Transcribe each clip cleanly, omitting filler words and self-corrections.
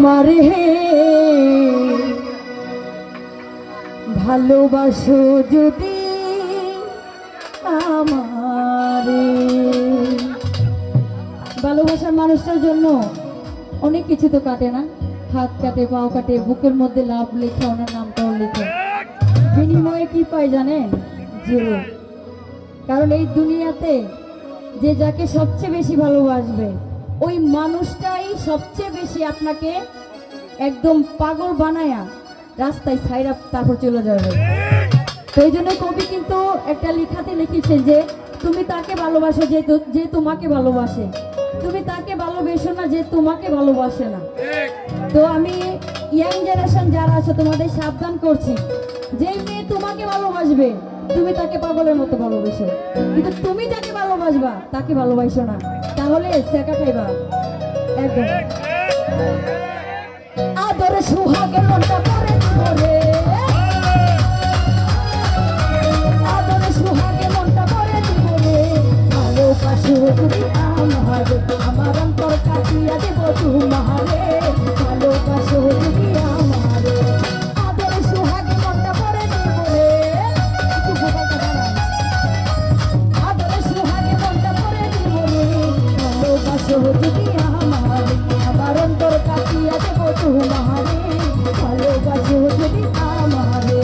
আমারে ভালোবাসো যদি আমারে। ভালোবাসার মানুষটার জন্য অনেক কিছু তো কাটে না, হাত কাটে, পাও কাটে, বুকের মধ্যে লাভ লেখা, ওনার নামটাও লেখা। বিনিময়ে কি পাই জানেন? জিরো। কারণ এই দুনিয়াতে যে যাকে সবচেয়ে বেশি ভালোবাসবে ওই মানুষটাই সবচেয়ে বেশি আপনাকে একদম পাগল বানায়া রাস্তায় ছাইরা তারপর চলে যাবে। তো এই জন্য কবি কিন্তু একটা লেখাতে লিখেছেন যে তুমি তাকে ভালোবাসো যে তোমাকে ভালোবাসে, তুমি তাকে ভালোবেসো না যে তোমাকে ভালোবাসে না। তো আমি ইয়াং জেনারেশন যারা আছে তোমাদের সাবধান করছি, যেই মেয়ে তোমাকে ভালোবাসবে তুমি তাকে পাগলের মতো ভালোবেসো, কিন্তু তুমি যাকে ভালোবাসবা তাকে ভালোবাসো না, তাহলে সেকা খাইবা একদম। আদরে সুহাগে মনটা পরে ধরে, আদরে সুহাগে মনটা পরে ধরে, ভালোবাসো তুমি আমারে, আমার অন্তর কাটিয়া দেব তোমারে, ভালোবাসো তুমি আমারে। আদরে সুহাগে মনটা পরে ধরে, আদরে সুহাগে মনটা পরে ধরে, ভালোবাসো তুমি আমারে, আমার অন্তর কাটিয়া দেব তোমারে, ভালোবাসো তুমি আমারে।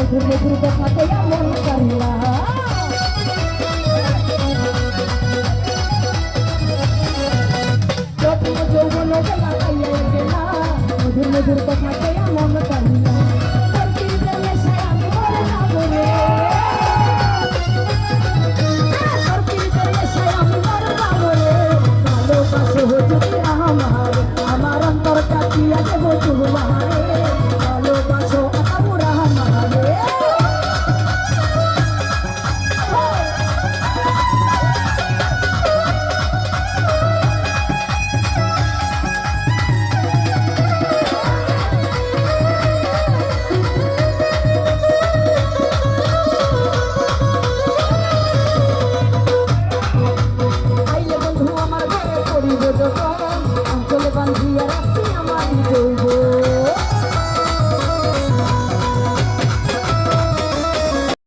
মধুর মধুর কথাতে মন কারিলা, যৌবন বেলা পাইয়া গেলা, মধুর মধুর কথাতে